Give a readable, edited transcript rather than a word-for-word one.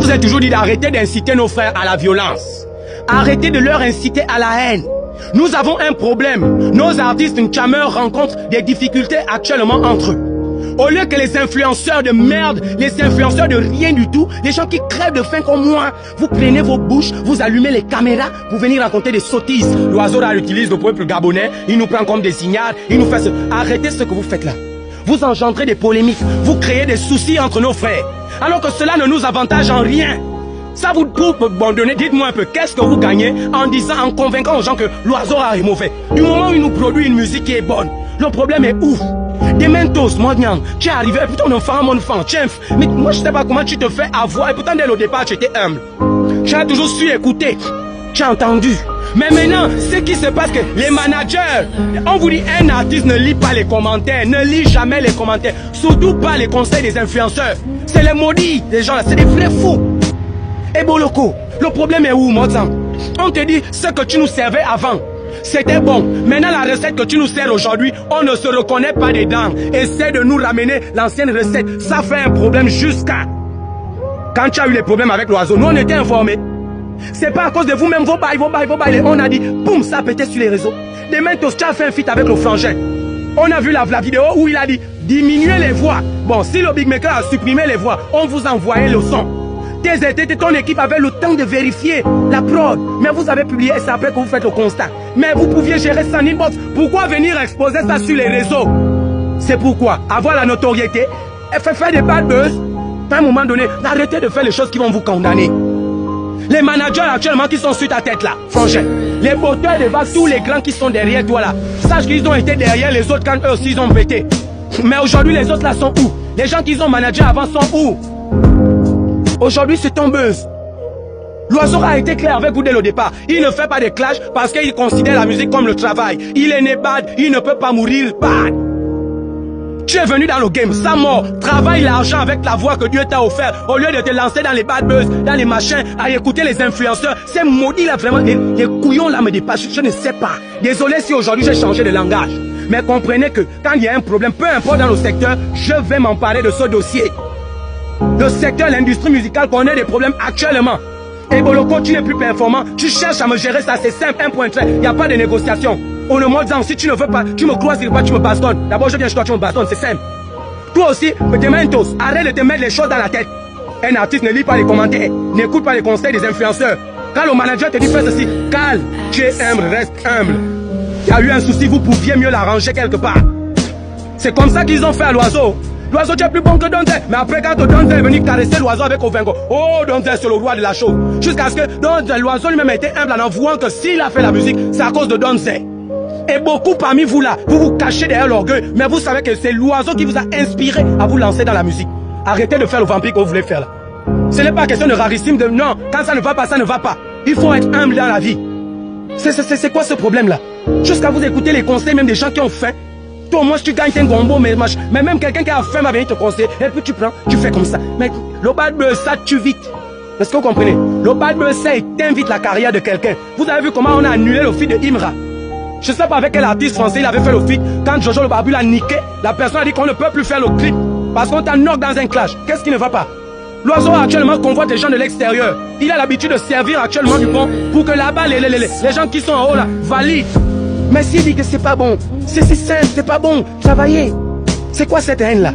vous ai toujours dit d'arrêter d'inciter nos frères à la violence. Arrêtez de leur inciter à la haine. Nous avons un problème. Nos artistes N'Tchameur rencontrent des difficultés actuellement entre eux. Au lieu que les influenceurs de merde, les influenceurs de rien du tout, les gens qui crèvent de faim comme moi, vous prenez vos bouches, vous allumez les caméras pour venir raconter des sottises. L'oiseau là utilise le peuple gabonais, il nous prend comme des signals, il nous fait ce... Arrêtez ce que vous faites là. Vous engendrez des polémiques, vous créez des soucis entre nos frères, alors que cela ne nous avantage en rien. Ça vous pour abandonner, dites-moi un peu, qu'est-ce que vous gagnez en disant, en convaincant aux gens que l'oiseau est mauvais? Du moment où il nous produit une musique qui est bonne, le problème est où? Des mentos, moi, tu es arrivé, et pourtant, mon enfant, mais moi, je sais pas comment tu te fais avoir, et pourtant, dès le départ, tu étais humble. Tu as toujours su écouter, tu as entendu. Mais maintenant, ce qui se passe, que les managers, on vous dit, un artiste ne lit pas les commentaires, ne lit jamais les commentaires, surtout pas les conseils des influenceurs. C'est les maudits, les gens là, c'est des vrais fous. Et Boloko, le problème est où, Mozart? On te dit, ce que tu nous servais avant, c'était bon. Maintenant, la recette que tu nous sers aujourd'hui, on ne se reconnaît pas dedans. Essaie de nous ramener l'ancienne recette. Ça fait un problème jusqu'à... Quand tu as eu les problèmes avec l'oiseau, nous on était informés. C'est pas à cause de vous-même, vos bails. On a dit, boum, ça a pété sur les réseaux. Des mentos, tu as fait un feat avec le frangin. On a vu la vidéo où il a dit, diminuez les voix. Bon, si le Big Maker a supprimé les voix, on vous envoyait le son. Ton équipe avait le temps de vérifier la prod. Mais vous avez publié et c'est après que vous faites le constat. Mais vous pouviez gérer ça en inbox. Pourquoi venir exposer ça sur les réseaux? C'est pourquoi avoir la notoriété et faire des bad buzz. À un moment donné, arrêtez de faire les choses qui vont vous condamner. Les managers actuellement qui sont sur ta tête là, franchement, les botteurs de vagues, tous les grands qui sont derrière toi là, sache qu'ils ont été derrière les autres quand eux aussi ils ont pété. Mais aujourd'hui les autres là sont où? Les gens qu'ils ont managé avant sont où? Aujourd'hui, c'est ton buzz. L'oiseau a été clair avec vous dès le départ. Il ne fait pas de clash parce qu'il considère la musique comme le travail. Il est né bad, il ne peut pas mourir bad. Tu es venu dans le game, sans mort. Travaille l'argent avec la voix que Dieu t'a offert. Au lieu de te lancer dans les bad buzz, dans les machins, à écouter les influenceurs. C'est maudit là, vraiment. Les couillons là me dépassent. Je ne sais pas. Désolé si aujourd'hui j'ai changé de langage. Mais comprenez que quand il y a un problème, peu importe dans le secteur, je vais m'emparer de ce dossier. Le secteur, l'industrie musicale connaît des problèmes actuellement. Et Boloko, tu n'es plus performant. Tu cherches à me gérer ça, c'est simple, un point trait. Il n'y a pas de négociation. On ne mode si tu ne veux pas, tu me croises pas, tu me bastonnes. D'abord, je viens chez toi, tu me bastonnes, c'est simple. Toi aussi, tes mentos, arrête de te mettre les choses dans la tête. Un artiste ne lit pas les commentaires, n'écoute pas les conseils des influenceurs. Quand le manager te dit fais ceci, calme, tu es humble, reste humble. Il y a eu un souci, vous pouviez mieux l'arranger quelque part. C'est comme ça qu'ils ont fait à l'oiseau. L'oiseau, tu es plus bon que Donzel. Mais après, quand Donzel est venu caresser l'oiseau avec Ovengo, oh, Donzel, c'est le roi de la chose. Jusqu'à ce que Donzel, l'oiseau lui-même a été humble en avouant que s'il a fait la musique, c'est à cause de Donzel. Et beaucoup parmi vous là, vous vous cachez derrière l'orgueil, mais vous savez que c'est l'oiseau qui vous a inspiré à vous lancer dans la musique. Arrêtez de faire le vampire que vous voulez faire là. Ce n'est pas question de rarissime, de non, quand ça ne va pas, ça ne va pas. Il faut être humble dans la vie. C'est quoi ce problème là? Jusqu'à vous écouter les conseils même des gens qui ont faim. Toi, moi, tu gagnes un gombo, mais même quelqu'un qui a faim va venir te conseiller. Et puis tu prends, tu fais comme ça. Mais le bad buzz, ça tue vite. Est-ce que vous comprenez? Le bad buzz, ça éteint vite la carrière de quelqu'un. Vous avez vu comment on a annulé le feat de Imra? Je sais pas avec quel artiste français il avait fait le feat. Quand Jojo le Barbu l'a niqué, la personne a dit qu'on ne peut plus faire le clip. Parce qu'on t'a knock dans un clash. Qu'est-ce qui ne va pas? L'oiseau actuellement convoite les gens de l'extérieur. Il a l'habitude de servir actuellement du pont pour que là-bas, les gens qui sont en haut là, valident. Mais s'il dit que c'est pas bon, c'est simple, c'est pas bon, travaillez. C'est quoi cette haine là?